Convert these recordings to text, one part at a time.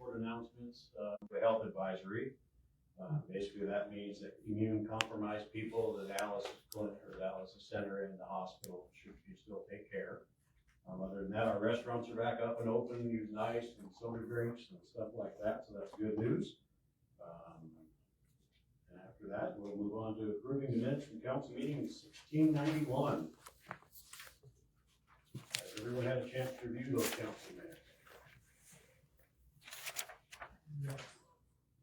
transport announcements, the health advisory. Basically that means that immune compromised people that Alice Clinic or Alice Center in the hospital should still take care. Other than that, our restaurants are back up and open, using ice and soda drinks and stuff like that, so that's good news. And after that, we'll move on to approving the minutes from council meeting 1691. Has everyone had a chance to review those council minutes?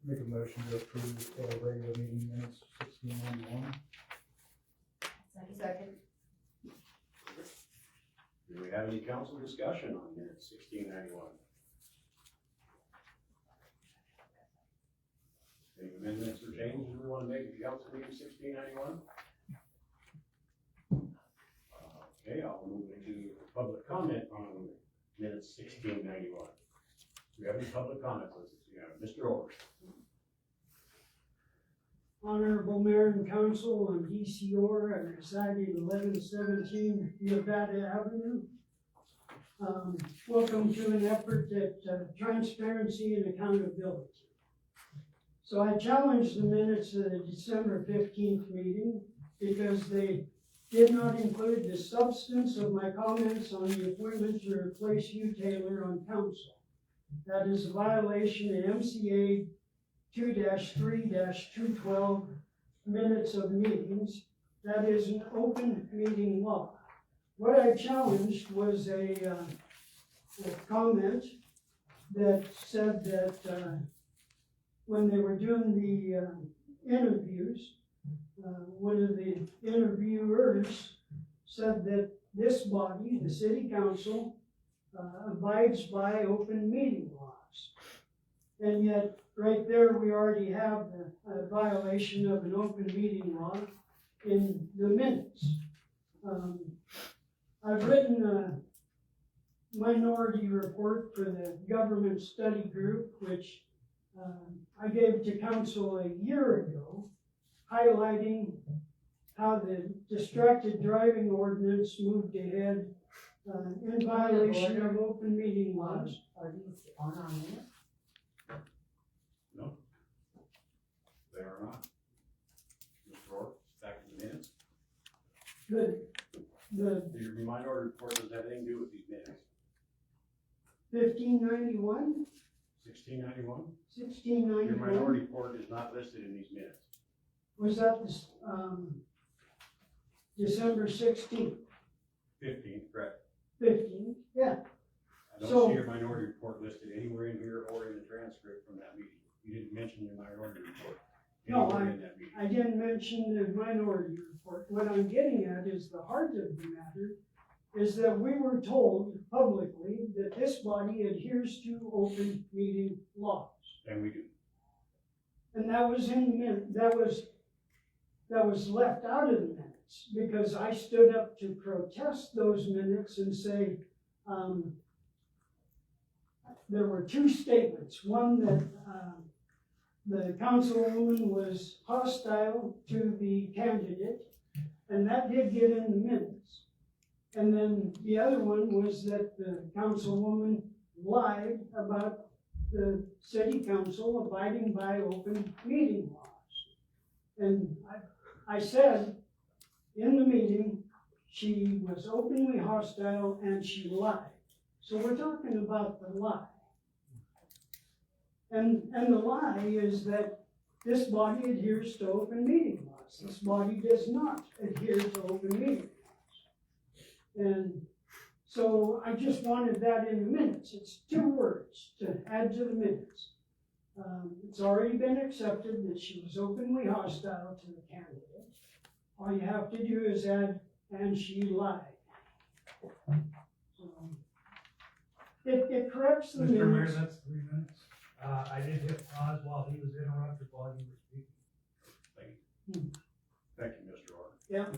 Make a motion to approve regular meeting minutes 1691. Second. Do we have any council discussion on minutes 1691? Any amendments or changes we want to make to council meeting 1691? Okay, I'll move into public comment on minutes 1691. Do we have any public comments? Let's see, Mr. Orr. Honorable Mayor and Council, I'm DC Orr. I reside at 1117 Nevada Avenue. Welcome to an effort at transparency and accountability. So I challenged the minutes of the December 15th meeting because they did not include the substance of my comments on the appointment to replace Hugh Taylor on council. That is a violation of MCA 2-3-212 minutes of meetings. That is an open meeting law. What I challenged was a comment that said that when they were doing the interviews, one of the interviewers said that this body, the city council, abides by open meeting laws. And yet, right there, we already have a violation of an open meeting law in the minutes. I've written a minority report for the government study group, which I gave to council a year ago, highlighting how the distracted driving ordinance moved ahead in violation of open meeting laws. Are these on our minutes? No, they are not. Mr. Orr, back in the minutes. Your minority report doesn't have anything to do with these minutes. 1591, 1691? 1691. Your minority report is not listed in these minutes. Was that this, December 16th, 15th, correct. 15th? Yeah. I don't So- see your minority report listed anywhere in here or in the transcript from that meeting. You didn't mention your minority report No, anywhere in that meeting. I didn't mention the minority report. What I'm getting at is the heart of the matter is that we were told publicly that this body adheres to open meeting laws. And we do. And that was in the minute, that was left out of the minutes because I stood up to protest those minutes and say, there were two statements. One that the councilwoman was hostile to the candidate, and that did get in the minutes. And then the other one was that the councilwoman lied about the city council abiding by open meeting laws. And I said in the meeting, she was openly hostile and she lied. So we're talking about the lie. And the lie is that this body adheres to open meeting laws. This body does not adhere to open meeting laws. And so I just wanted that in the minutes. It's 2 words to add to the minutes. It's already been accepted that she was openly hostile to the candidate. All you have to do is add, and she lied. So it corrects the Mr. Mayor, minutes. that's 3 minutes. I did hit pause while he was interrupted while you were speaking. Thank you, Mr. Orr. Yeah.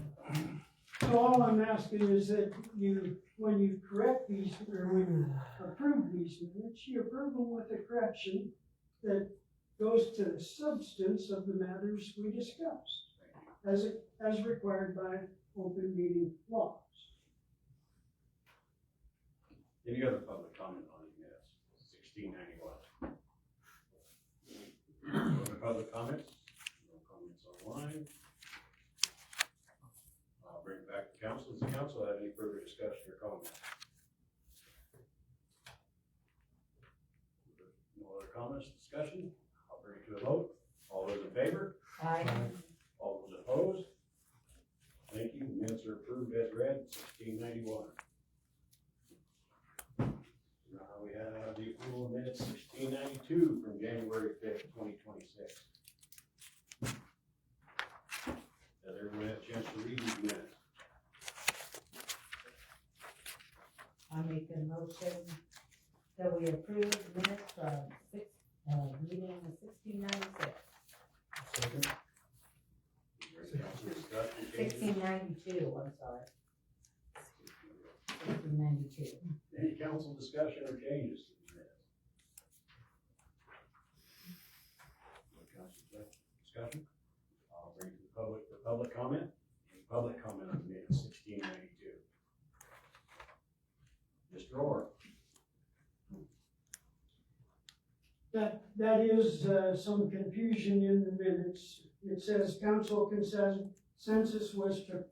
So all I'm asking is that you, when you correct these, or when you approve these minutes, you approve them with a correction that goes to the substance of the matters we discussed, as required by open meeting laws. Any other public comment on these minutes? 1691. public comments? No comments online. I'll bring it back to council. Does the council have any further discussion or comments? No other comments, discussion? I'll bring it to a vote. All those in favor? Aye. All those opposed? Thank you. Minutes are approved as read, 1691. Now we have the approval of minutes 1692 from January 5th, 2026. Has everyone had a chance to read these minutes? I make a motion that we approve minutes from meeting 1696. Second. Council discussion, changes? 1692, I'm sorry. 1692. Any council discussion or changes to the minutes? No council discussion? I'll bring it to the public for public comment. Any public comment on the minutes 1692? Mr. Orr? That is, some confusion in the minutes. It says council consensus was to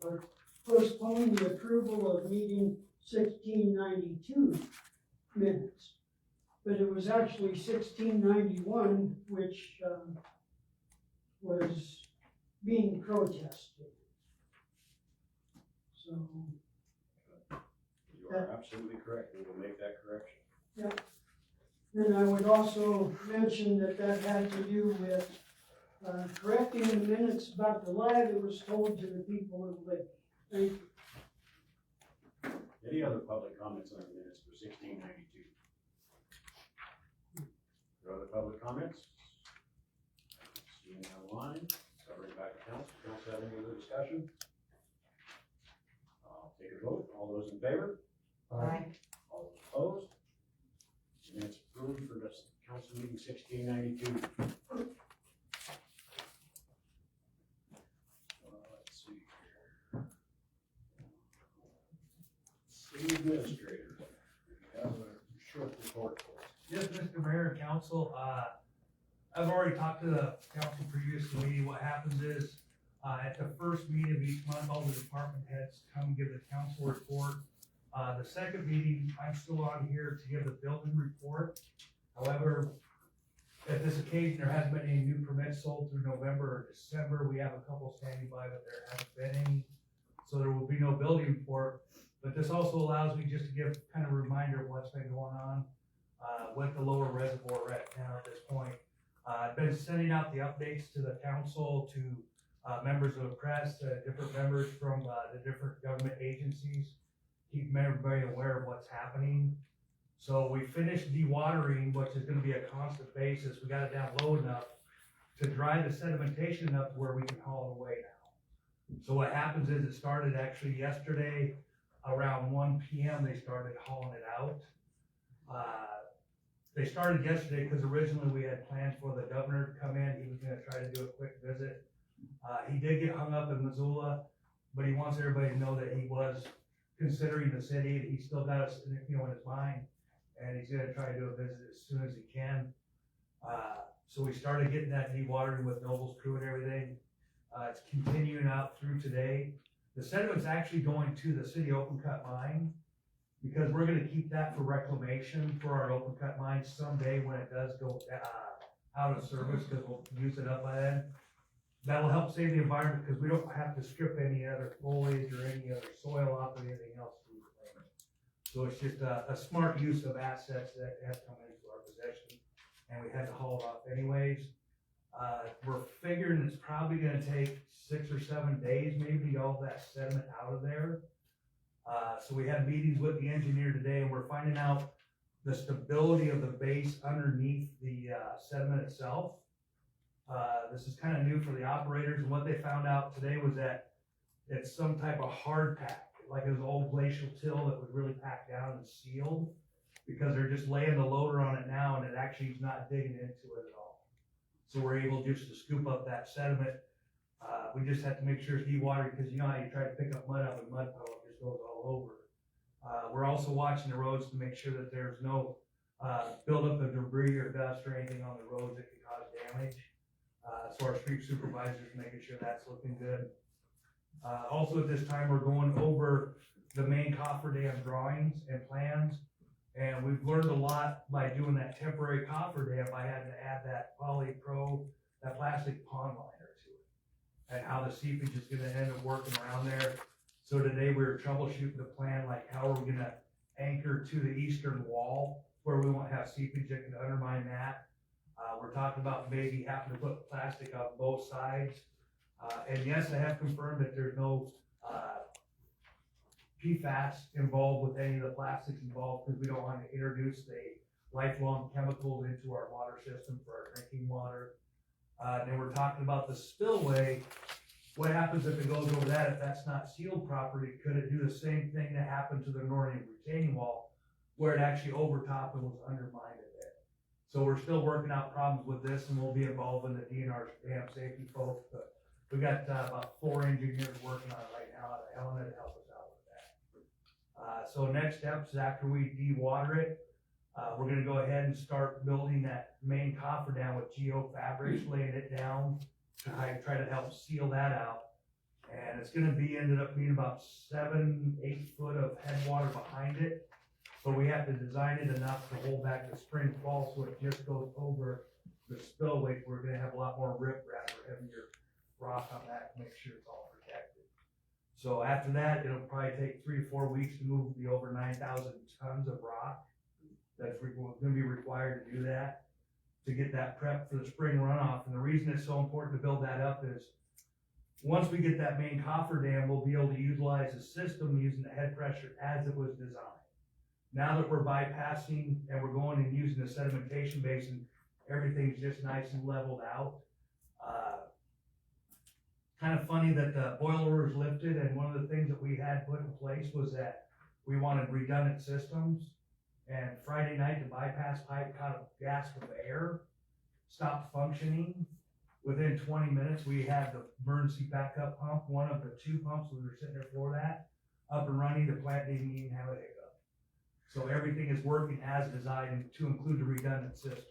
postpone the approval of meeting 1692 minutes. But it was actually 1691, which, was being protested. So, You are absolutely correct. We will make that correction. then I would also mention that had to do with correcting the minutes about the lie that was told to the people of Libby. Thank you. Any other public comments on the minutes for 1692? Or other public comments? Seeing online, I'll bring it back to council. Council have any other discussion? I'll take a vote. All those in favor? Aye. All those opposed? Minutes approved for this council meeting 1692. Let's see here. City administrator, we have a short report for us. Yes, Mr. Mayor and Council, I've already talked to the council previously. What happens is, at the first meeting of each month, all the department heads come give the council report. The second meeting, I'm still on here to give the building report. However, at this occasion, there hasn't been any new permits sold through November or December. We have a couple standing by, but there haven't been any. So there will be no building report. But this also allows me just to give kind of a reminder of what's been going on with the lower reservoir right now at this point. I've been sending out the updates to the council, to members of the press, different members from the different government agencies, keep everybody aware of what's happening. So we finished dewatering, which is gonna be a constant basis. We got it down low enough to dry the sedimentation up where we can haul it away now. So what happens is it started actually yesterday around 1 p.m. They started hauling it out. They started yesterday because originally we had plans for the governor to come in. He was gonna try to do a quick visit. He did get hung up in Missoula, but he wants everybody to know that he was considering the city. He's still got us, in his mind, and he's gonna try to do a visit as soon as he can. So we started getting that dewatering with Noble's crew and everything. It's continuing out through today. The sediment's actually going to the city open cut mine, because we're gonna keep that for reclamation for our open cut mine someday when it does go out of service, because we'll use it up by then. That'll help save the environment, because we don't have to strip any other foliage or any other soil off or anything else to reclaim it. So it's just a smart use of assets that have come into our possession, and we had to haul it off anyways. We're figuring it's probably gonna take 6 or 7 days, maybe, to get all that sediment out of there. So we had meetings with the engineer today, and we're finding out the stability of the base underneath the sediment itself. This is kind of new for the operators, and what they found out today was that it's some type of hard pack, like it was old glacial till that was really packed down and sealed, because they're just laying the loader on it now, and it actually is not digging into it at all. So we're able just to scoop up that sediment. We just have to make sure it's dewatered, because you know how you try to pick up mud out of a mud puddle, it just goes all over. We're also watching the roads to make sure that there's no buildup of debris or dust or anything on the roads that could cause damage. So our street supervisor's making sure that's looking good. Also at this time, we're going over the main cofferdam drawings and plans. And we've learned a lot by doing that temporary cofferdam. I had to add that polypro, that plastic pond liner to it. And how the seepage is gonna end up working around there. So today we were troubleshooting the plan, like how are we gonna anchor to the eastern wall where we won't have seepage that can undermine that. We're talking about maybe having to put plastic on both sides. And yes, I have confirmed that there's no, PFAS involved with any of the plastics involved, because we don't want to introduce the lifelong chemicals into our water system for our drinking water. Then we're talking about the spillway. What happens if it goes over that? If that's not sealed properly, could it do the same thing that happened to the northern retaining wall, where it actually overtopped and was undermined a bit? So we're still working out problems with this, and we'll be involving the DNR dam safety folks, but we got about 4 engineers working on it right now out of Helena to help us out with that. So next steps, after we de-water it, we're gonna go ahead and start building that main cofferdam with geofabrics, laying it down to try to help seal that out. And it's gonna be, ended up being about 7-8 foot of headwater behind it. So we have to design it enough to hold back the spring fall, so it just goes over the spillway. We're gonna have a lot more riprap or heavier rock on that to make sure it's all protected. So after that, it'll probably take 3 to 4 weeks to move the over 9,000 tons of rock that's gonna be required to do that, to get that prep for the spring runoff. And the reason it's so important to build that up is once we get that main cofferdam, we'll be able to utilize the system using the head pressure as it was designed. Now that we're bypassing and we're going and using the sedimentation basin, everything's just nice and leveled out. Kind of funny that the boiler was lifted, and one of the things that we had put in place was that we wanted redundant systems. And Friday night, the bypass pipe caught a gasp of air, stopped functioning. Within 20 minutes, we had the emergency backup pump, one of the 2 pumps we were sitting there for that, up and running. The plant didn't even have a hiccup. So everything is working as designed to include the redundant systems.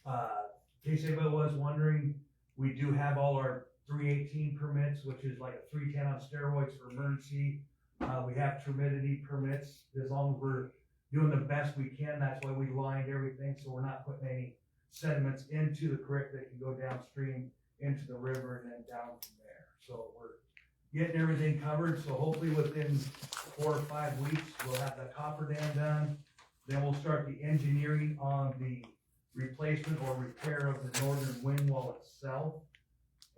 In case anybody was wondering, we do have all our 318 permits, which is like a 310 on steroids for emergency. We have turbidity permits, as long as we're doing the best we can. That's why we lined everything, so we're not putting any sediments into the creek that can go downstream into the river and then down from there. So we're getting everything covered, so hopefully within 4 or 5 weeks, we'll have the cofferdam done. Then we'll start the engineering on the replacement or repair of the northern wind wall itself.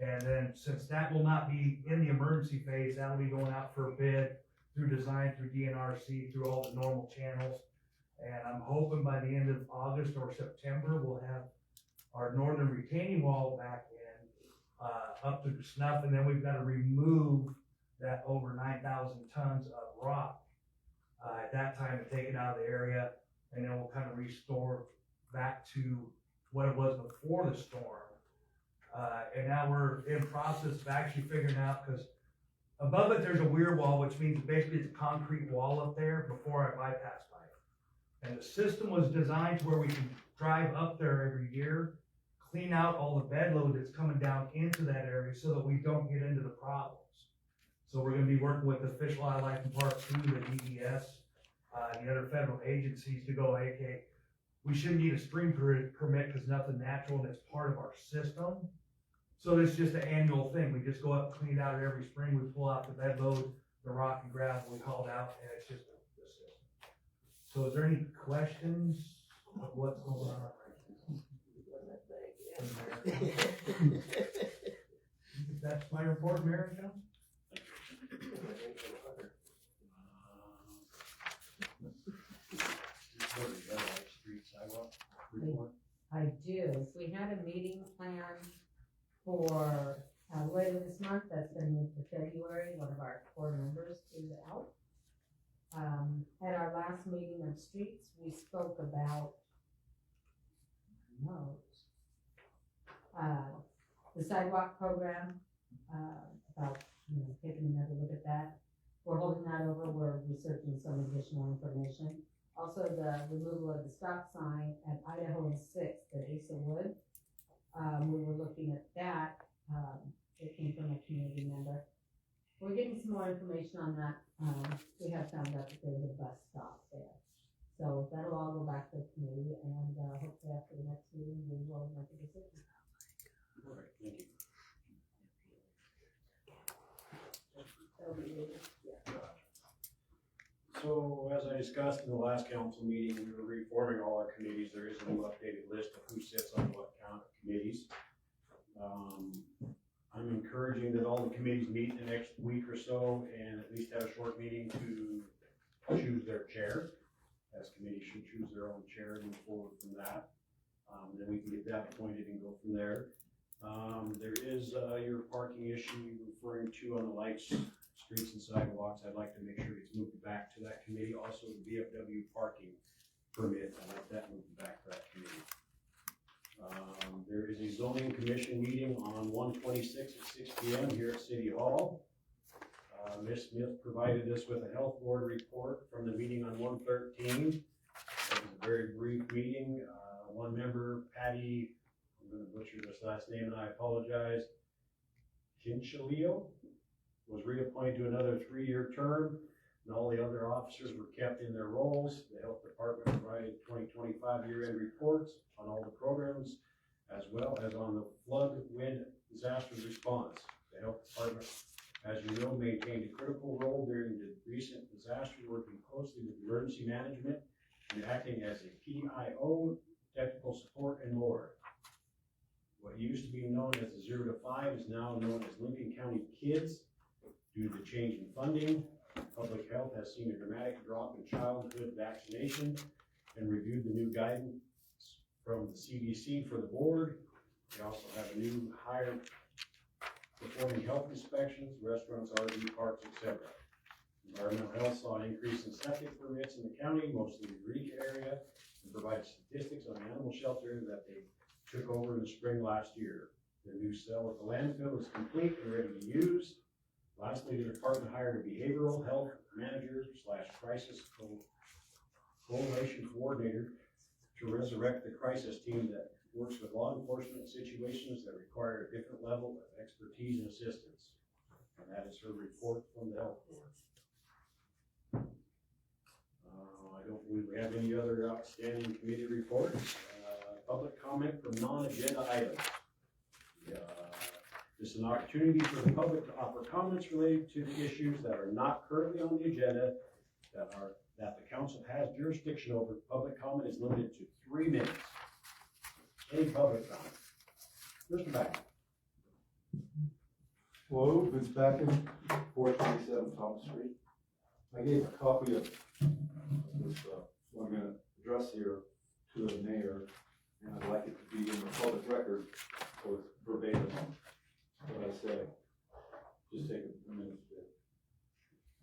And then, since that will not be in the emergency phase, that'll be going out for a bid through design, through DNRC, through all the normal channels. And I'm hoping by the end of August or September, we'll have our northern retaining wall back in, up to snuff. And then we've got to remove that over 9,000 tons of rock at that time, to take it out of the area. And then we'll kind of restore back to what it was before the storm. And now we're in process of actually figuring out, because above it, there's a weir wall, which means basically it's a concrete wall up there before our bypass pipe. And the system was designed to where we can drive up there every year, clean out all the bed load that's coming down into that area so that we don't get into the problems. So we're gonna be working with the Fish, Wildlife and Parks, through the DES, the other federal agencies, to go, okay, we shouldn't need a stream permit because nothing natural, and it's part of our system. So it's just an annual thing. We just go up, clean it out every spring. We pull out the bed load, the rock and gravel we hauled out, and it's just the system. So is there any questions of what's going on right now? That's my report, Mayor Jones. Street sidewalk report. I do. We had a meeting planned for later this month. That's been moved to February. One of our core members is out. At our last meeting on streets, we spoke about the sidewalk program, about, taking another look at that. We're holding that over. We're researching some additional information. Also, the removal of the stop sign at Idaho and 6th at Asa Wood. We were looking at information on that, we have found out that there's a bus stop there. So that'll all go back to the committee, and, hopefully after the next meeting, we will make a decision. All right, thank you. That'll be good. So as I discussed in the last council meeting, we were reforming all our committees. There is a new updated list of who sits on what committees. I'm encouraging that all the committees meet in the next week or so and at least have a short meeting to choose their chair. As committees should choose their own chair and move forward from that. Then we can get that appointed and go from there. There is your parking issue you're referring to on the lights, streets and sidewalks. I'd like to make sure it's moved back to that committee. Also, the VFW parking permit, I'd like that moved back to that committee. There is a zoning commission meeting on 1/26 at 6 p.m. here at City Hall. Ms. Smith provided us with a health board report from the meeting on 1/13. It was a very brief meeting. One member, Patty, I'm gonna butcher this last name and I apologize, Kinchalio, was reappointed to another 3-year term, and all the other officers were kept in their roles. The health department provided 2025 year-end reports on all the programs, as well as on the flood wind disaster response. The health department, as you know, maintained a critical role during the recent disaster, working closely with emergency management and acting as a PIO, technical support, and more. What used to be known as the 0 to 5 is now known as Lincoln County Kids. Due to the change in funding, public health has seen a dramatic drop in childhood vaccination and reviewed the new guidance from the CDC for the board. We also have a new higher performing health inspections, restaurants, RV parks, etc. Environmental health saw an increase in septic permits in the county, mostly the Greek area, and provided statistics on the animal shelter that they took over in the spring last year. The new cell at the landfill is complete and ready to use. Lastly, the department hired a behavioral health manager / crisis coalition coordinator to resurrect the crisis team that works with law enforcement situations that require a different level of expertise and assistance. And that is her report from the health board. I don't believe we have any other outstanding committee reports. Public comment from non-agenda items. This is an opportunity for the public to offer comments related to the issues that are not currently on the agenda that the council has jurisdiction over. Public comment is limited to 3 minutes. Any public comment? Mr. Back. Hello, Vince Backen, 427 Thomas Street. I gave a copy of this, what I'm going to address here to the mayor, and I'd like it to be in the public record, so it's verbatim what I say. Just take a minute.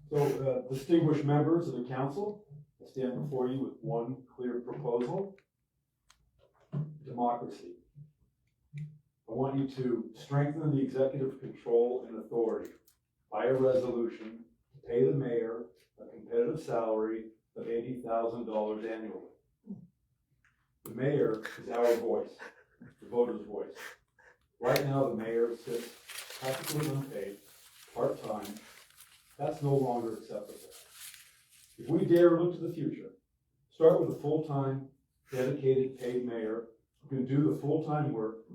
So, distinguished members of the council, I stand before you with one clear proposal: democracy. I want you to strengthen the executive control and authority by a resolution to pay the mayor a competitive salary of $80,000 annually. The mayor is our voice, the voters' voice. Right now, the mayor sits practically unpaid, part-time. That's no longer acceptable. If we dare look to the future, start with a full-time, dedicated, paid mayor who can do the full-time work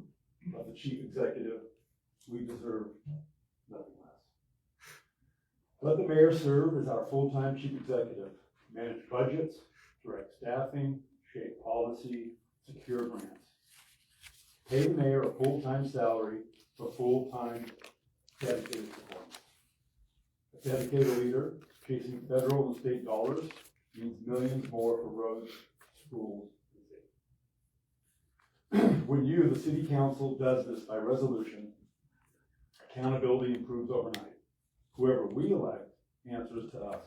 of the chief executive. We deserve nothing less. Let the mayor serve as our full-time chief executive, manage budgets, direct staffing, shape policy, secure grants. Pay the mayor a full-time salary for full-time dedicated performance. A dedicated leader chasing federal and state dollars means millions more for roads, schools, and safety. When you, the city council, does this by resolution, accountability improves overnight. Whoever we elect answers to us,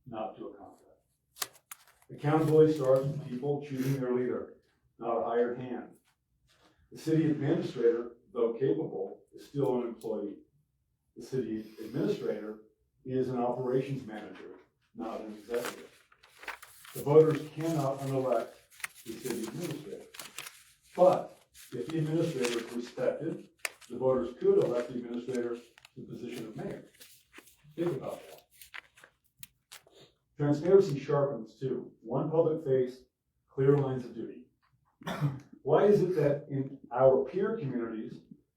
not to a contract. Accountability starts with people choosing their leader, not a hired hand. The city administrator, though capable, is still an employee. The city administrator is an operations manager, not an executive. The voters cannot unelect the city administrator. But if the administrator is respected, the voters could elect the administrator to the position of mayor. Think about that. Transparency sharpens too. One public face, clear lines of duty. Why is it that in our peer communities,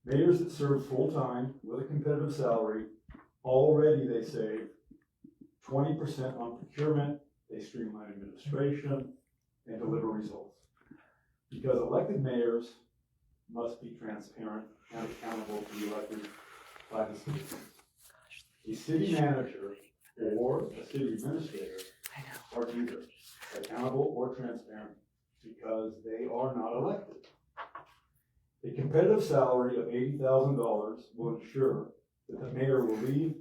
mayors that serve full-time with a competitive salary, already they save 20% on procurement, they streamline administration, and deliver results? Because elected mayors must be transparent and accountable to be elected by the citizens. A city manager or a city administrator are neither accountable or transparent because they are not elected. A competitive salary of $80,000 will ensure that the mayor will leave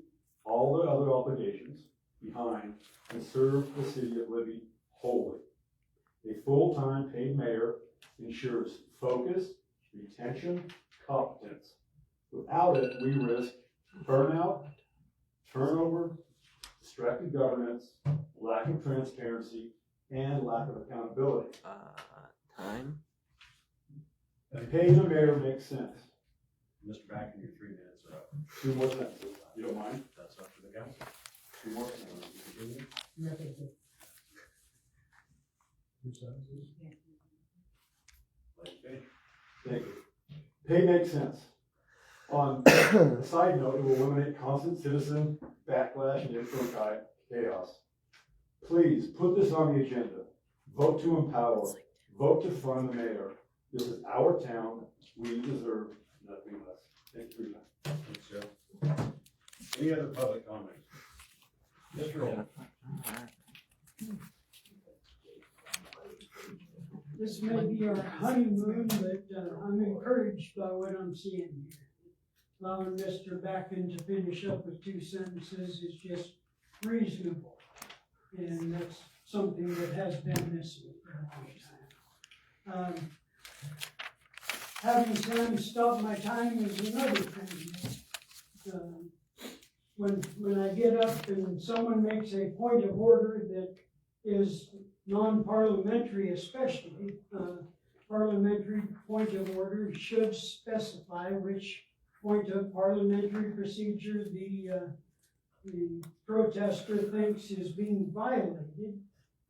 all the other obligations behind and serve the city of Libby wholly. A full-time paid mayor ensures focus, retention, competence. Without it, we risk burnout, turnover, distracted governance, lack of transparency, and lack of accountability. Time? And paying the mayor makes sense. Mr. Backen, your 3 minutes are up. 2 more sentences, you don't mind? That's up to the council. 2 more sentences. Continue. Nothing to. Let you finish. Thank you. Pay makes sense. On a side note, it will eliminate constant citizen backlash and influence chaos. Please put this on the agenda. Vote to empower. Vote to fund the mayor. This is our town. We deserve nothing less. Thank you for your time. Thanks, Joe. Any other public comments? Mr. Old. This may be our honeymoon, but I'm encouraged by what I'm seeing here. Allowing Mr. Backen to finish up with 2 sentences is just reasonable. And that's something that has been missing for a long time. Having Sam stop my time is another thing. When I get up and someone makes a point of order that is non-parliamentary especially, parliamentary point of order should specify which point of parliamentary procedure the protester thinks is being violated.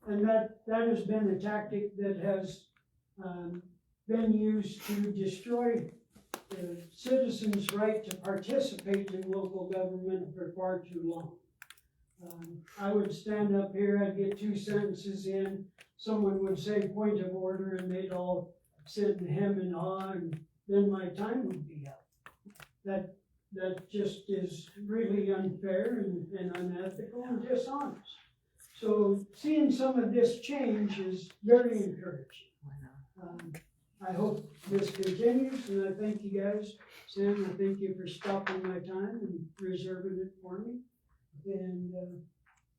And that has been a tactic that has been used to destroy citizens' right to participate in local government for far too long. I would stand up here, I'd get 2 sentences in, someone would say point of order, and they'd all sit and hem and haw, and then my time would be up. That just is really unfair and unethical and dishonest. So seeing some of this change is very encouraging. I hope this continues, and I thank you guys. Sam, I thank you for stopping my time and reserving it for me. And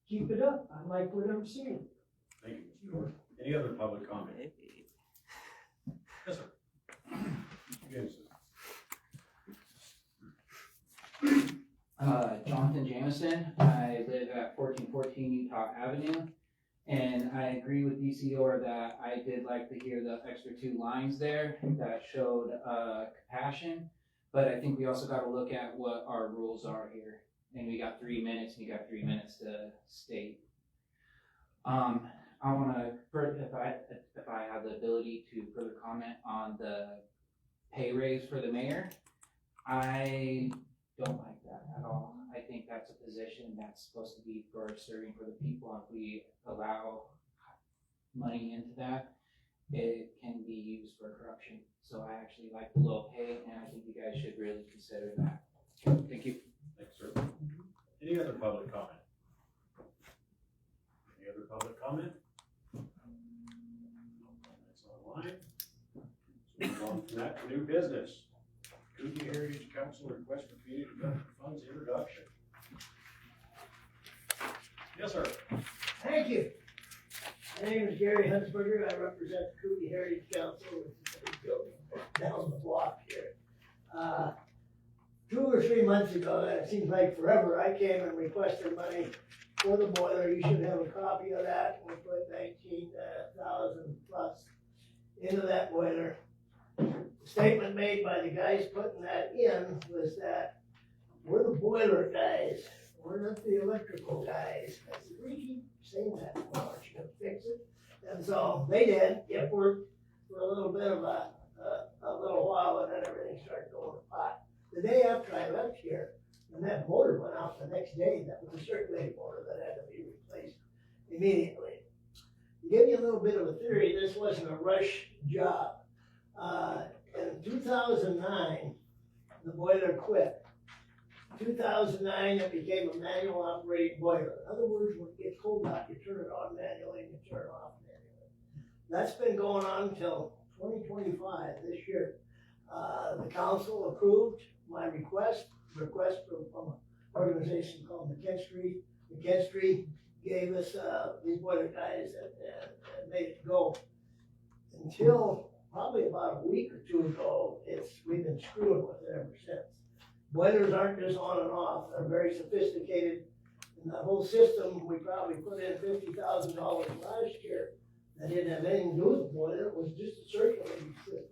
keep it up. I like what I'm seeing. Thank you, Mr. Gordon. Any other public comment? Yes, sir. Yes, sir. Jonathan Jamison. I live at 1414 Utah Avenue. And I agree with DC Orr that I did like to hear the extra 2 lines there that showed compassion. But I think we also got to look at what our rules are here. And we got 3 minutes, and you got 3 minutes to state. I want to, if I have the ability to further comment on the pay raise for the mayor, I don't like that at all. I think that's a position that's supposed to be for serving for the people. If we allow money into that, it can be used for corruption. So I actually like the low pay, and I think you guys should really consider that. Thank you. Thanks, sir. Any other public comment? Any other public comment? No comments online. So move on from that to new business. Coogee Heritage Council request for community development funds introduction. Yes, sir. Thank you. My name is Gary Hunsberger. I represent the Coogee Heritage Council, which is a big building down the block here. 2 or 3 months ago, and it seems like forever, I came and requested money for the boiler. You should have a copy of that. We put 19,000 plus into that boiler. The statement made by the guys putting that in was that we're the boiler guys. we're not the electrical guys. I said, we keep saying that, well, aren't you gonna fix it? And so they did, it worked for a little bit of a little while, and then everything started going to pot. The day after I left here, when that motor went out the next day, that was a circulating motor that had to be replaced immediately. To give you a little bit of a theory, this wasn't a rush job. In 2009, the boiler quit. 2009, it became a manual operating boiler. In other words, when it gets cold out, you turn it on manually and you turn it off manually. That's been going on until 2025, this year. The council approved my request from an organization called McKinstry. McKinstry gave us these boiler guys and made it go. Until probably about a week or two ago, we've been screwing with it ever since. Boilers aren't just on and off, they're very sophisticated. And the whole system, we probably put in $50,000 last year. That didn't have anything to do with the boiler, it was just a circulating system.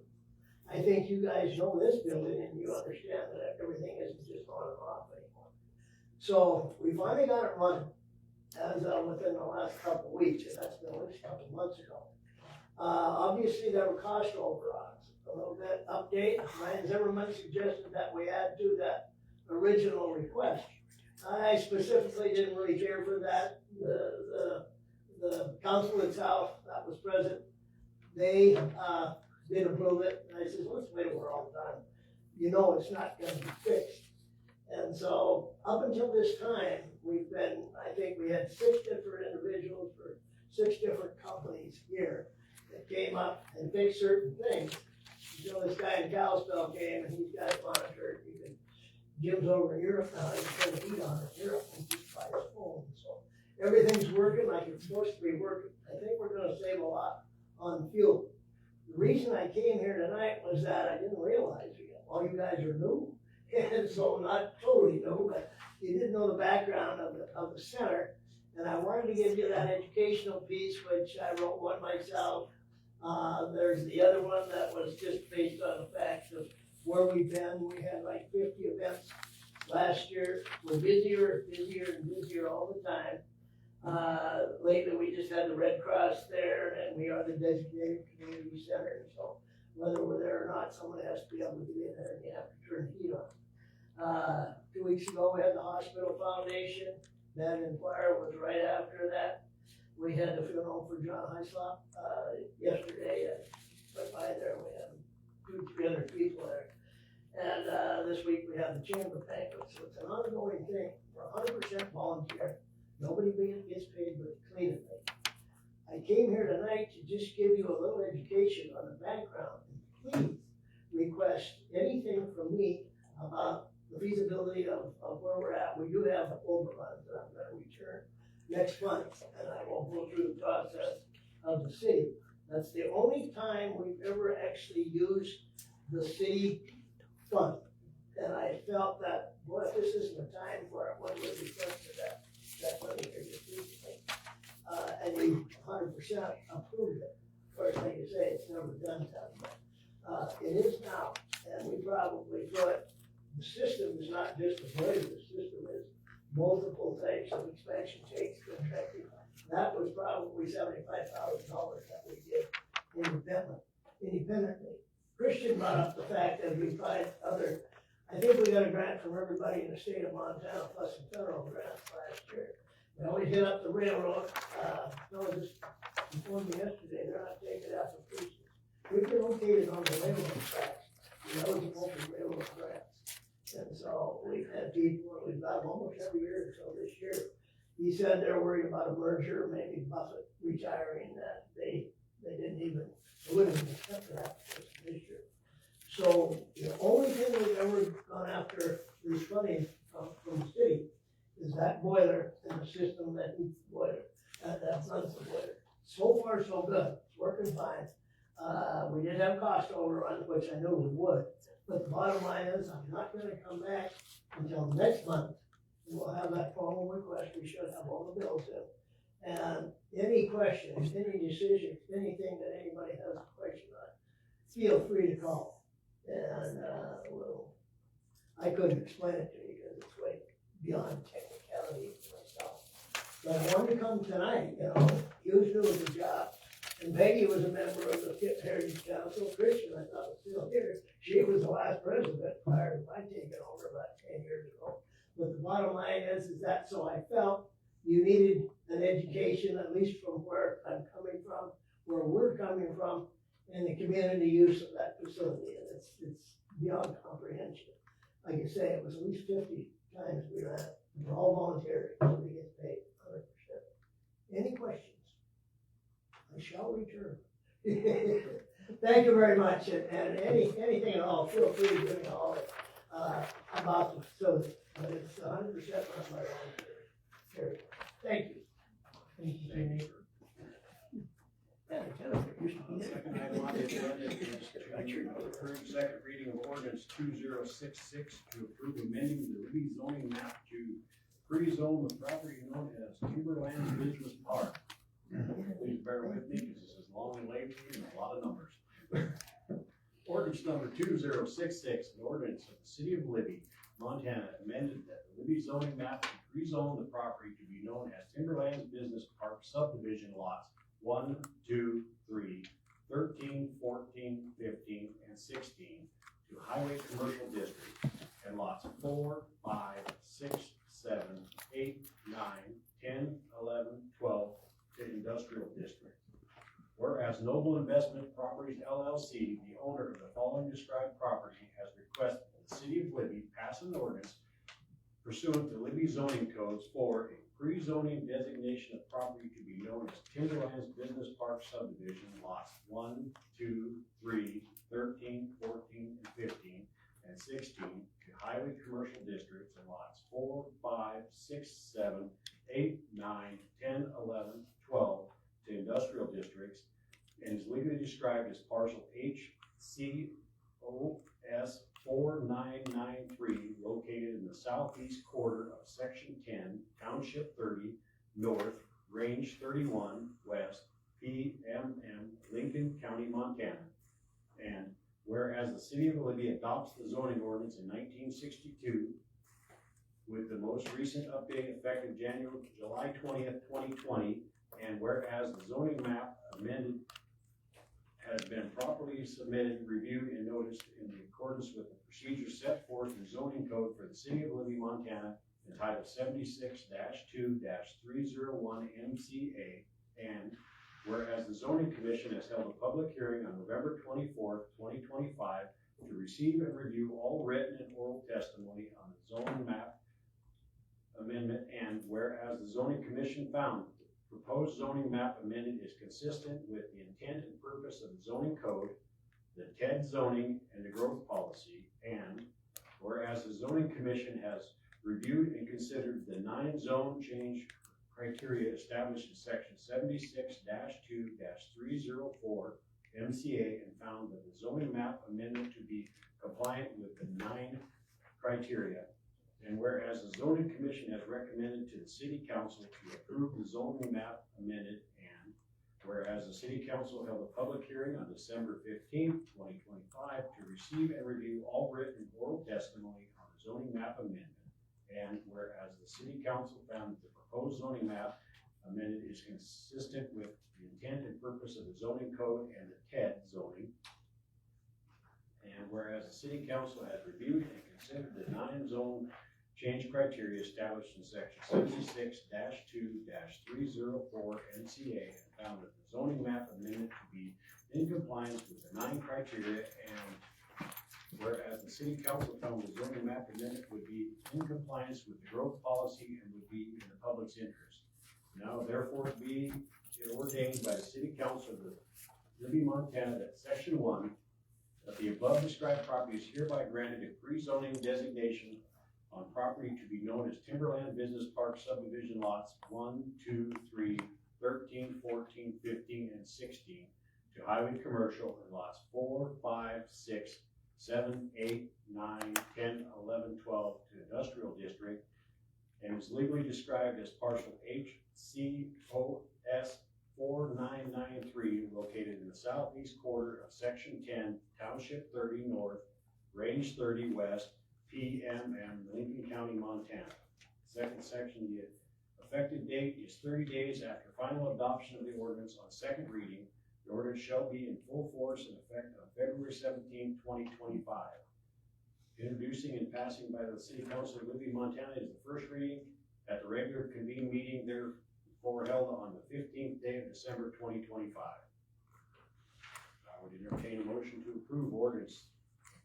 I think you guys know this building and you understand that everything isn't just on and off anymore. So we finally got it running as within the last couple of weeks, and that's been at least a couple of months ago. Obviously there were cost overruns. A little bit update, Ryan Zimmerman suggested that we add to that original request. I specifically didn't really care for that. The council itself that was present, they did approve it, and I said, let's wait over all the time. You know it's not gonna be fixed. And so, up until this time, I think we had 6 different individuals for 6 different companies here that came up and fixed certain things. Until this guy in Kalispell came and he's got it monitored. Jim's over in Europe now, he can turn the heat on in Europe and just by his phone. So everything's working like it's supposed to be working. I think we're gonna save a lot on fuel. The reason I came here tonight was that I didn't realize all you guys are new. And so not totally new, but you didn't know the background of the center. And I wanted to give you that educational piece, which I wrote one myself. There's the other one that was just based on the fact of where we've been. We had like 50 events last year. We're busier all the time. Lately we just had the Red Cross there, and we are the designated community center. So whether we're there or not, someone has to be able to get in there and you have to turn the heat on. 2 weeks ago, we had the hospital foundation. That Inquirer was right after that. We had the funeral for John Hyslop, yesterday. I went by there, we had 200-300 people there. And, this week we have the chamber banquet, so it's an ongoing thing. We're 100% volunteer. Nobody gets paid but the cleaning thing. I came here tonight to just give you a little education on the background. And please request anything from me about the feasibility of where we're at. We do have overruns that I'm gonna return next month, and I will go through the process of the city. That's the only time we've ever actually used the city fund. And I felt that, boy, if this isn't the time for it, when we requested that money here just recently. And we 100% approved it. Of course, like you say, it's never done that, but it is now. And we probably thought the system is not just a boiler, the system is multiple types of expansion tanks contracted. That was probably $75,000 that we did independently. Christian brought up the fact that we tried I think we got a grant from everybody in the state of Montana, plus some federal grants last year. We always hit up the railroad, no one just informed me yesterday, they're not taking applications. If you're located on the railroad tracks, you're eligible for railroad grants. And so we've had people, we've got them almost every year until this year. He said they're worried about a merger, maybe Buffett retiring, that they wouldn't even accept an application this year. So the only thing we've ever gone after this funding from the city is that boiler and the system that heats the boiler, that runs the boiler. So far, so good, it's working fine. We did have cost overruns, which I knew we would, but the bottom line is I'm not gonna come back until next month. We'll have that formal request, we should have all the bills in. And any questions, any decisions, anything that anybody has a question on, feel free to call. And, I couldn't explain it to you because it's way beyond technicality. wanna eat myself. But I wanted to come tonight, you know, he was doing the job. And Peggy was a member of the Kip Heritage Council, Christian, I thought was still here. She was the last president prior to my taking over about 10 years ago. But the bottom line is that, so I felt you needed an education, at least from where I'm coming from, where we're coming from, and the community use of that facility, and it's beyond comprehension. Like I say, it was at least 50 times we ran it, it's all voluntary, nobody gets paid 100%. Any questions? I shall return. Thank you very much, and anything at all, feel free to give me a holler, about the facility, but it's 100% run by voluntary. Thank you. Thank you, Jennifer. Yeah, Jennifer used to be there. Second item on the agenda is to approve second reading of ordinance 2066 to approve amending the rezoning map to pre-zone the property known as Timberland Business Park. Please bear with me because this is long and lengthy and a lot of numbers. Ordinance number 2066, an ordinance of the city of Libby, Montana, amended that the Libby zoning map to pre-zone the property to be known as Timberlands Business Park subdivision lots 1, 2, 3, 13, 14, 15, and 16 to highway commercial district, and lots 4, 5, 6, 7, 8, 9, 10, 11, 12 to industrial district. Whereas Noble Investment Properties LLC, the owner of the following described property, has requested that the city of Libby pass an ordinance pursuant to Libby zoning codes for a pre-zoning designation of property to be known as Timberlands Business Park subdivision lots 1, 2, 3, 13, 14, and 15, and 16 to highway commercial districts, and lots 4, 5, 6, 7, 8, 9, 10, 11, 12 to industrial districts, and is legally described as parcel HCOS 4993, located in the southeast quarter of section 10, township 30, north, range 31, west, PMM, Lincoln County, Montana. And whereas the city of Libby adopts the zoning ordinance in 1962, with the most recent update effective July 20th, 2020, and whereas the zoning map amended has been properly submitted, reviewed, and noticed in accordance with the procedures set forth in zoning code for the city of Libby, Montana, entitled 76-2-301 MCA, and whereas the zoning commission has held a public hearing on November 24th, 2025, to receive and review all written and oral testimony on the zoning map amendment, and whereas the zoning commission found that the proposed zoning map amendment is consistent with the intent and purpose of the zoning code, the TED zoning, and the growth policy, and whereas the zoning commission has reviewed and considered the 9 zone change criteria established in section 76-2-304 MCA, and found that the zoning map amendment to be compliant with the 9 criteria. And whereas the zoning commission has recommended to the city council to approve the zoning map amended, and whereas the city council held a public hearing on December 15th, 2025 to receive and review all written and oral testimony on the zoning map amendment, and whereas the city council found that the proposed zoning map amended is consistent with the intent and purpose of the zoning code and the TED zoning, and whereas the city council has reviewed and considered the 9 zone change criteria established in section 76-2-304 MCA, and found that the zoning map amendment to be in compliance with the 9 criteria, and whereas the city council found the zoning map amendment would be in compliance with the growth policy and would be in the public's interest. Now therefore be it ordained by the city council of Libby, Montana, that section 1, that the above described property is hereby granted a pre-zoning designation on property to be known as Timberland Business Park subdivision lots 1, 2, 3, 13, 14, 15, and 16 to highway commercial, and lots 4, 5, 6, 7, 8, 9, 10, 11, 12 to industrial district, and is legally described as parcel HCOS 4993, located in the southeast quarter of section 10, township 30 north, range 30 west, PMM, Lincoln County, Montana. Second section, the effective date is 30 days after final adoption of the ordinance on second reading. The ordinance shall be in full force and effect on February 17, 2025. Introducing and passing by the City Council of Libby, Montana is the first reading at the regular convened meeting therefore held on the 15th day of December 2025. I would entertain a motion to approve ordinance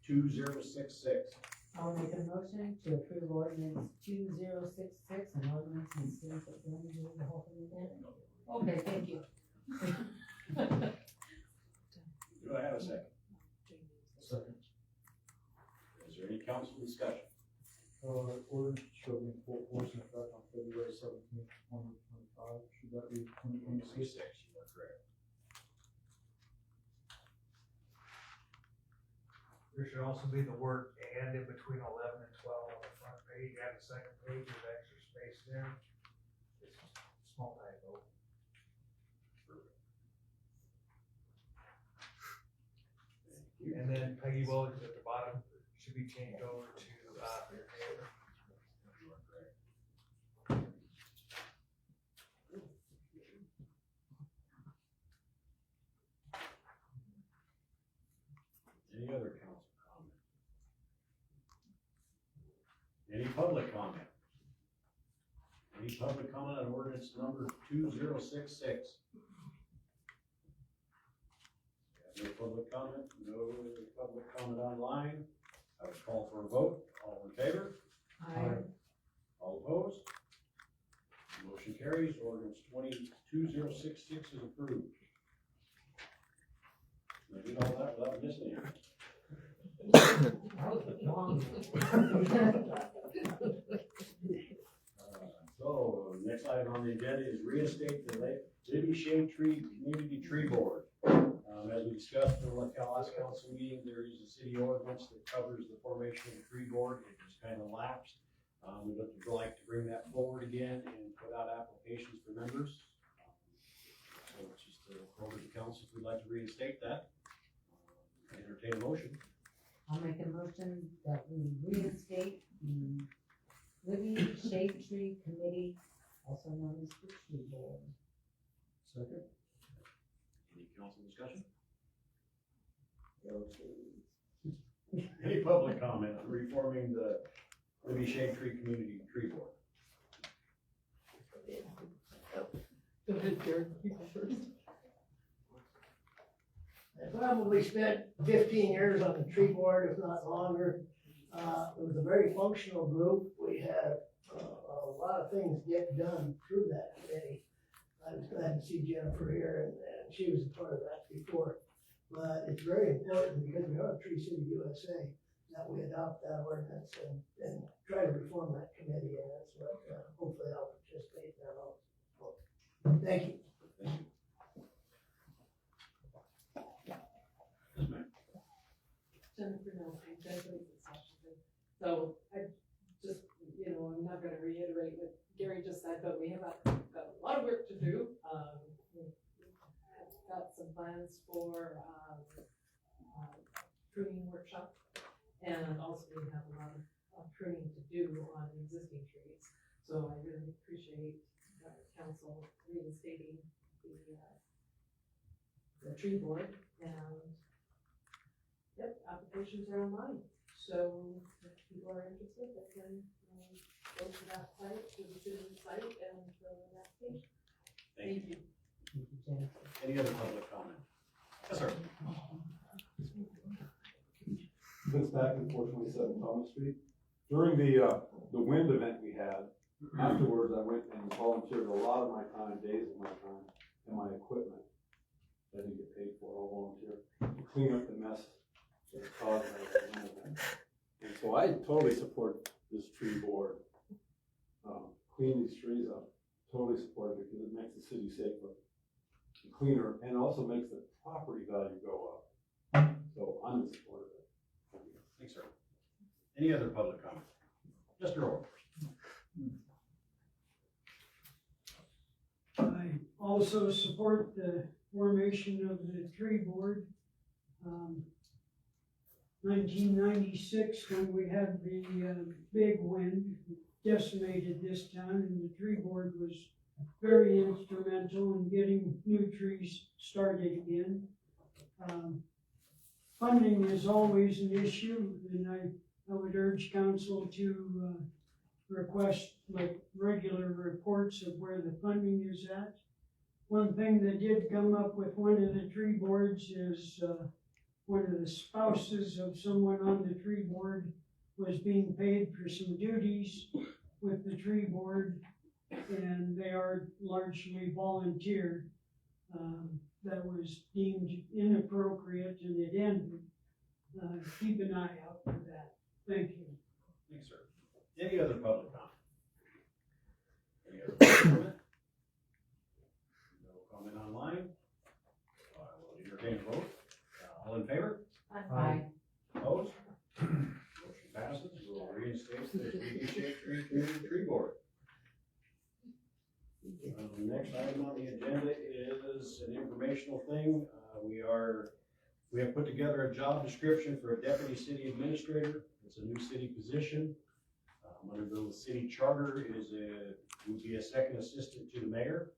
2066. I'll make a motion to approve ordinance 2066, an ordinance in the city of Glen, do the whole thing again. Okay, thank you. Do I have a second? Second. Is there any council discussion? Ordinance shall be in full force and effect on February 17th, 2025. Should that be 2026? 2026, you are correct. There should also be the word "and" in between 11 and 12 on the front page and the second page, there's extra space there. It's a small typo. And then Peggy Williams at the bottom should be changed over to, Taylor. You are correct. Any other council comment? Any public comment? Any public comment on ordinance number 2066? No public comment, no public comment online. I would call for a vote. All in favor? All opposed? Motion carries. Ordinance 2066 is approved. I did all that without missing anything. So, next item on the agenda is reinstate the Libby Shade Tree Community Tree Board. As we discussed in the last council meeting, there is a city ordinance that covers the formation of the tree board. It just kind of lapsed. We would like to bring that forward again and put out applications for members. So it's just over to the council if we'd like to reinstate that. Entertain a motion. I'll make a motion that we reinstate the Libby Shade Tree Committee, also known as the Tree Board. Second. Any council discussion? Any public comment on reforming the Libby Shade Tree Community Tree Board? Go ahead, Jared, you go first. I probably spent 15 years on the tree board, if not longer. It was a very functional group. We had a lot of things get done through that committee. I was glad to see Jennifer here, and she was a part of that before. But it's very important, because we are Tree City USA, that we adopt that ordinance and try to reform that committee, and that's what, hopefully I'll participate in that also. Thank you. Yes, ma'am. Jennifer Nelson, Jesuit Consulting. So I just, I'm not gonna reiterate what Gary just said, but we have got a lot of work to do. We've got some plans for, pruning workshop, and also we have a lot of pruning to do on existing trees. So I really appreciate council reinstating the tree board, and yep, applications are online. So if people are interested, they can go to that site, to the city site, and fill in an application. Thank you. Thank you, Jennifer. Any other public comment? Yes, sir. Vince Backen, 427 Thomas Street. During the wind event we had, afterwards I went and volunteered a lot of my time, days of my time, and my equipment that I didn't get paid for, all volunteer, to clean up the mess that was caused by the wind event. And so I totally support this tree board. Clean these trees up, totally support it, because it makes the city safer, cleaner, and also makes the property value go up. So I'm in support of it. Thanks, sir. Any other public comment? Mr. Orr. I also support the formation of the tree board. 1996, when we had the big wind, decimated this town, and the tree board was very instrumental in getting new trees started again. Funding is always an issue, and I would urge council to request like regular reports of where the funding is at. One thing that did come up with one of the tree boards is one of the spouses of someone on the tree board was being paid for some duties with the tree board, and they are largely volunteer. That was deemed inappropriate and it ended. Keep an eye out for that. Thank you. Thanks, sir. Any other public comment? Any other public comment? No comment online? I will entertain a vote. All in favor? Aye. Opposed? Motion passes. We'll reinstate the Shake Tree Community Tree Board. The next item on the agenda is an informational thing. We have put together a job description for a deputy city administrator. It's a new city position. Under the city charter, would be a second assistant to the mayor.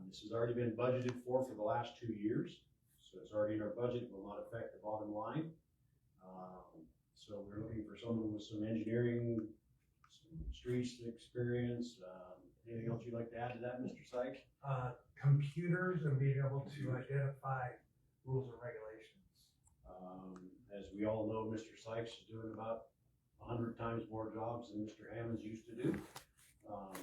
This has already been budgeted for the last 2 years. So it's already in our budget, will not affect the bottom line. So we're looking for someone with some engineering, some streets experience. Anything else you'd like to add to that, Mr. Sykes? Computers and being able to identify rules and regulations. As we all know, Mr. Sykes is doing about 100 times more jobs than Mr. Hammonds used to do.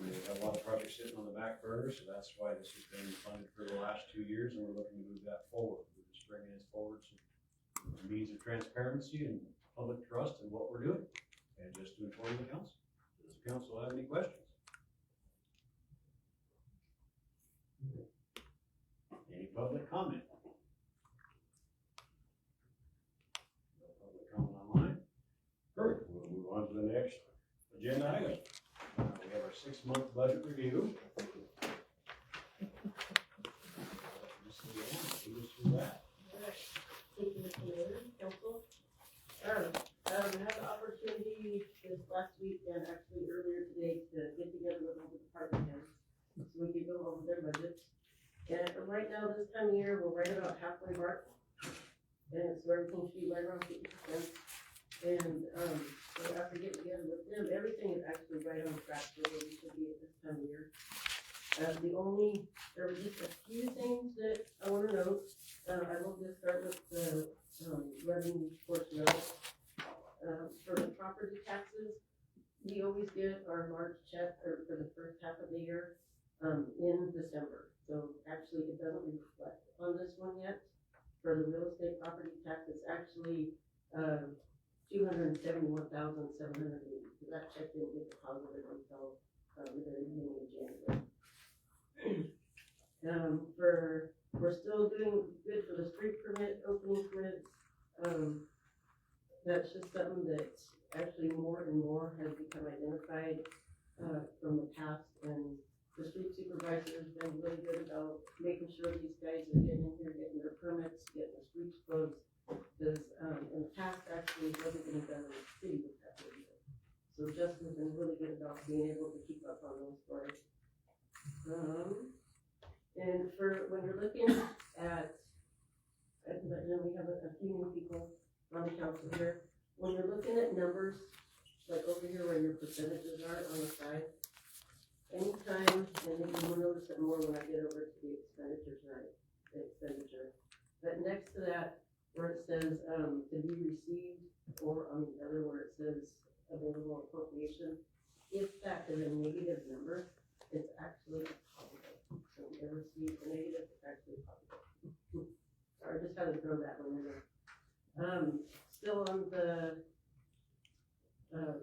We have a lot of projects sitting on the back burner, so that's why this has been funded for the last 2 years, and we're looking to move that forward. We're just bringing this forward some means of transparency and public trust in what we're doing, and just to inform the council. Does the council have any questions? Any public comment? No public comment online? Perfect, we'll move on to the next agenda item. We have our 6-month budget review. Thank you, Mr. Mayor, council. I had an opportunity this last week and actually earlier today to get together with all the department heads so we could go over their budgets. And right now, this time of year, we're right about halfway mark. And so everything should be right around 50%. And, so after getting together with them, everything is actually right on track for where we should be at this time of year. There were just a few things that I want to note. I will just start with the revenue portion of it. For the property taxes, we always get our March check for the first half of the year in December. So actually, it doesn't reflect on this one yet. For the real estate property tax, it's actually $271,780. So that check didn't get deposited until the very beginning of January. We're still doing good for the street permit, opening permits. That's just something that actually more and more has become identified from the past, and the street supervisor has been really good about making sure these guys are getting in here, getting their permits, getting the streets closed. Because in the past, actually, it wasn't being done in the city with that area. So Justin's been really good about being able to keep up on those for us. And for when you're looking at, we have a few new people on the council here. When you're looking at numbers, like over here where your percentages are on the side, anytime, and then you will notice it more when I get over to the expenditure side, but next to that, where it says, to be received, or on the other where it says available appropriation, if that is a negative number, it's actually positive. So if you ever see a negative, it's actually positive. Sorry, just had to throw that one in there. Still on the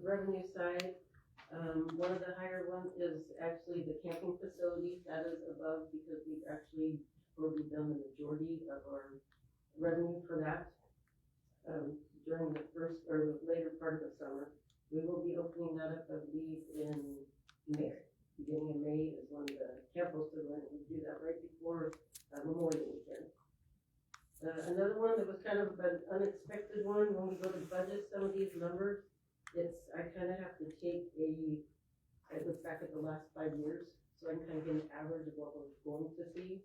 revenue side, one of the higher ones is actually the camping facility. That is above because we've actually already done the majority of our revenue for that. During the first or the later part of the summer, we will be opening that up, I believe, in May. Beginning of May is when the camp hosted one, and we do that right before Memorial Weekend. Another one that was kind of an unexpected one, when we go to budget some of these numbers, I kind of have to take a it looks back at the last 5 years, so I can kind of get an average of what we're going to see.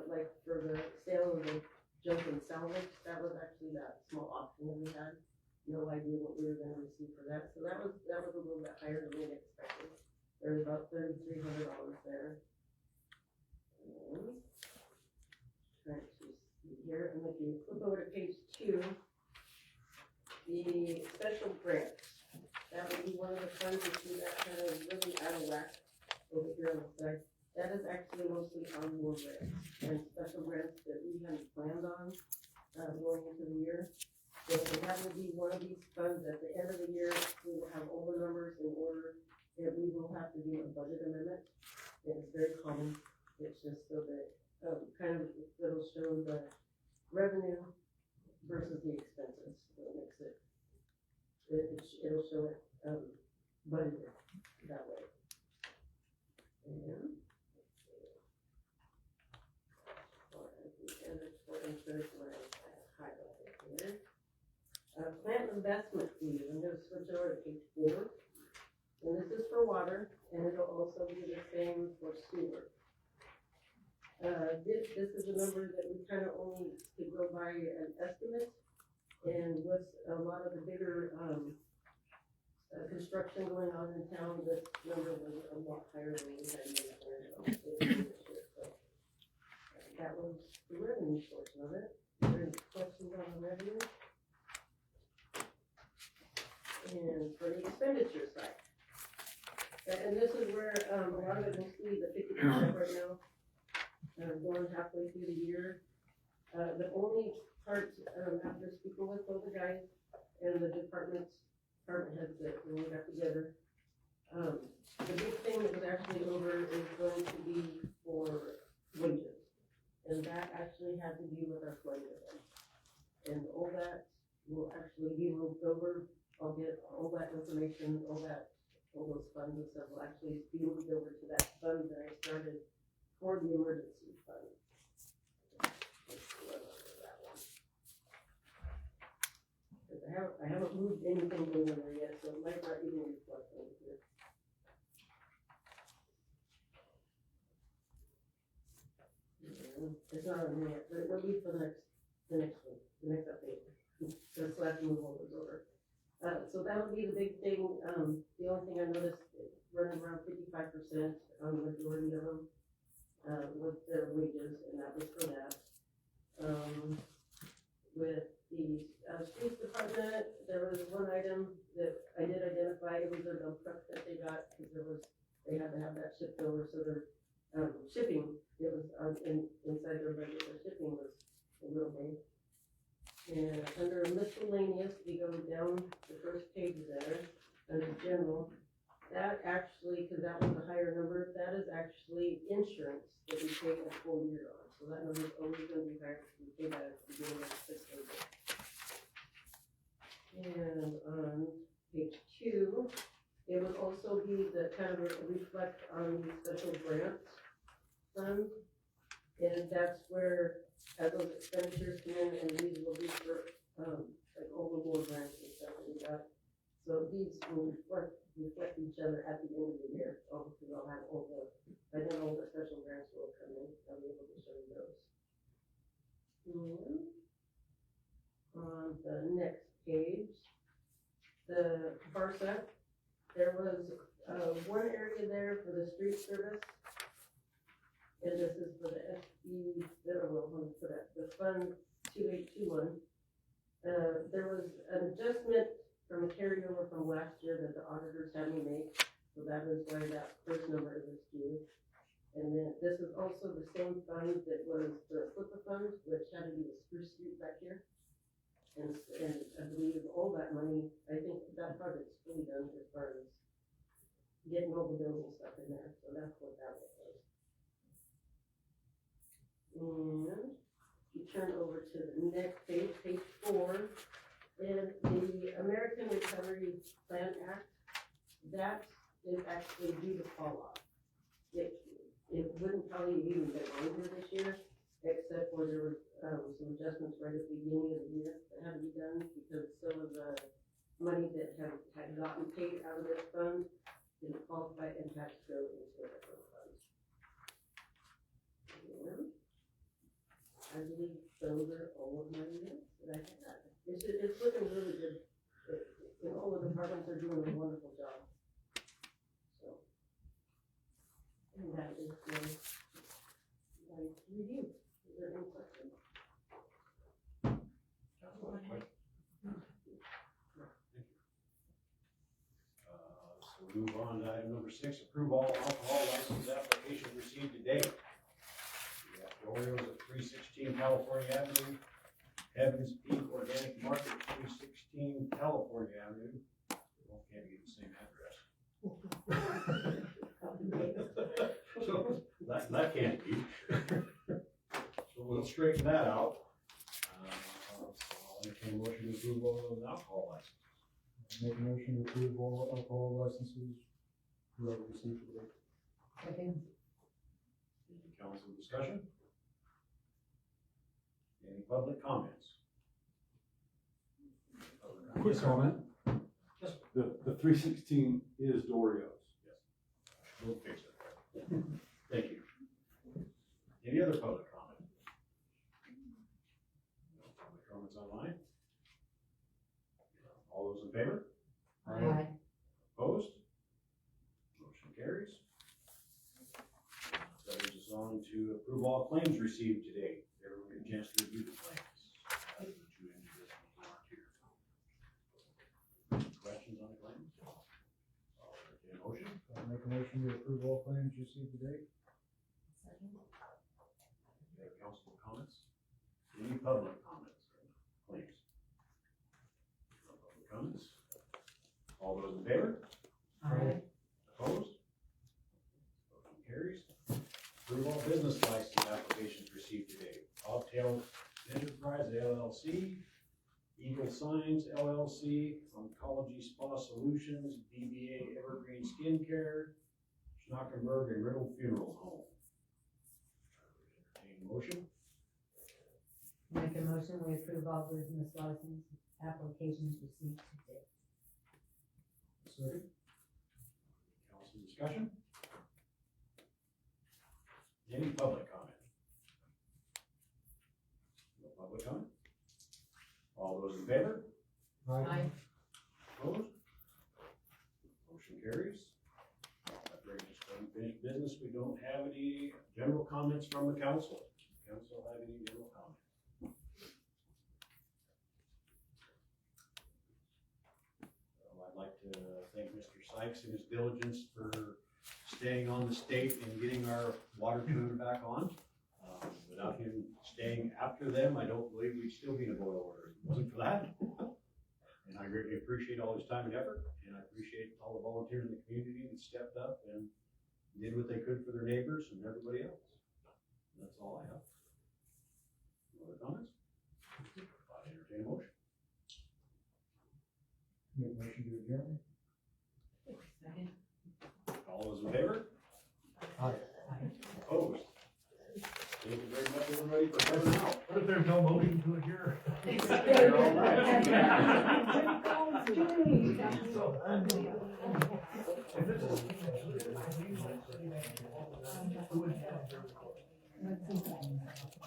Like for the sale of the junk and salvage, that was actually that small auction that we had. No idea what we were gonna receive for that, so that was a little bit higher than we expected. There's about $3,300 there. And trying to see here, and if you flip over to page 2, the special grants, that would be one of the funds you see that kind of really out of whack over here on the side. That is actually mostly on war grants and special grants that we hadn't planned on, going into the year. So that would be one of these funds, at the end of the year, we will have all the numbers in order, and we will have to do a budget amendment. And it's very common, it's just so that, kind of, it'll show the revenue versus the expenses, so it makes it, it'll show it, budgeted that way. And, let's see. For instance, what I highlighted here. Plant investment fees, I'm gonna switch over to page 4. And this is for water, and it'll also be the same for sewer. This is a number that we kind of only could go by an estimate, and with a lot of the bigger, construction going on in town, this number was a lot higher than we had planned on. So, that was the revenue portion of it. Is there any questions on the revenue? And for the expenditure side. And this is where, a lot of it will see the 50% right now, going halfway through the year. The only part, after speaking with both the guys and the department heads that when we got together, the big thing that was actually over is going to be for wages. And that actually had to do with our flooding event. And all that will actually be moved over. I'll get all that information, all those funds and stuff will actually be moved over to that fund that I started for the emergency fund. Because I haven't moved anything over there yet, so it might not even reflect over here. It's not on yet, but it will be for the next one, the next update. The slash move over. So that would be the big thing. The only thing I noticed, running around 55% on the majority of them, with their wages, and that was for that. With the streets department, there was one item that I did identify. It was their dump truck that they got, because they had to have that shipped over, so their shipping, it was inside their budget, their shipping was a little big. And under miscellaneous, we go down the first page there, under general, that actually, because that was a higher number, that is actually insurance that we pay a full year on. So that number is always gonna be higher, because we pay that at the beginning of the fiscal year. And on page 2, it would also be the kind of reflect on the special grants fund. And that's where, as those expenditures come in, and these will be for, like all the board grants and stuff that we got. So these will reflect each other at the end of the year, because I'll have all the, by then all the special grants will come in, I'll be able to show you those. And on the next page, the FARSA, there was, one area there for the street service. And this is for the FB, the Fund 2821. There was an adjustment from a carryover from last year that the auditors had me make, so that is why that first number is skewed. And then this is also the same fund that was the FLIPA fund, which had to do with Spruce Street back here. And I believe all that money, I think that project's fully done as far as getting all the bills and stuff in there, so that's what that was. And you turn over to the next page, page 4, and the American Recovery Plan Act, that is actually due to fall off. It wouldn't probably even get on here this year, except for there were some adjustments right at the beginning of the year that had to be done, because some of the money that had gotten paid out of this fund didn't qualify impact buildings for the funds. And I believe those are all of my notes that I had. It's looking really good. All the departments are doing a wonderful job. So, and that is my review. Is there any questions? So we'll move on to item number 6, approve all alcohol license applications received to date. We have Dorios at 316 California Avenue, Evans Peak Organic Market, 316 California Avenue. We both can't get the same address. So that can't be. So we'll straighten that out. So I'll entertain a motion to approve all of the alcohol licenses. Make a motion to approve all alcohol licenses received today. Second. Any council discussion? Any public comments? Quick comment. The 316 is Dorios. We'll fix it. Thank you. Any other public comment? No public comments online? All those in favor? Aye. Opposed? Motion carries. That moves us on to approve all claims received today. Everyone get a chance to review the claims. That's what you ended with when you weren't here. Any questions on the claims? I'll entertain a motion. I'll make a motion to approve all claims received today. Second. Any other council comments? Any public comments? Claims? No public comments? All those in favor? Aye. Opposed? Motion carries. Approve all business license applications received today. Bobtail Enterprise LLC, Eagle Signs LLC, Oncology Spa Solutions, DBA Evergreen Skincare, Schnockenberg and Riddle Funeral Home. Entertain a motion. Make a motion, we approve all business license applications received today. Second. Council discussion? Any public comment? No public comment? All those in favor? Aye. Opposed? Motion carries. That brings us to unfinished business. We don't have any general comments from the council. Council have any general comments? Well, I'd like to thank Mr. Sykes and his diligence for staying on the state and getting our water treatment back on. Without him staying after them, I don't believe we'd still be in a boil order. If it wasn't for that. And I greatly appreciate all his time and effort, and I appreciate all the volunteers in the community that stepped up and did what they could for their neighbors and everybody else. And that's all I have. No other comments? I entertain a motion. Make a motion to adjourn. Second. All those in favor? Aye. Opposed? Thank you very much, everybody, for coming out. What if there's no motion to adjourn?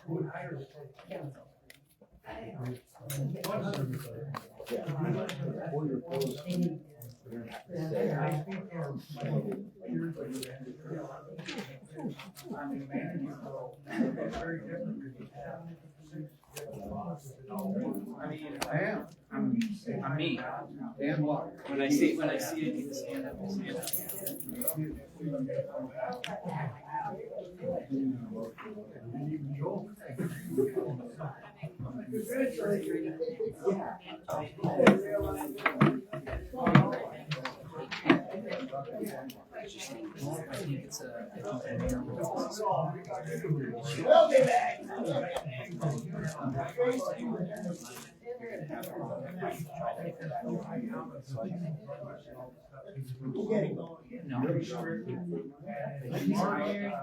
Who would hire us? Or your post. I think our years very different because you have 6 different bosses and all. I mean, I am. I'm me. Dan Block. When I see it, you stand up. Stand up. And even Joel. I think it's a We'll be back. We'll get it going. No.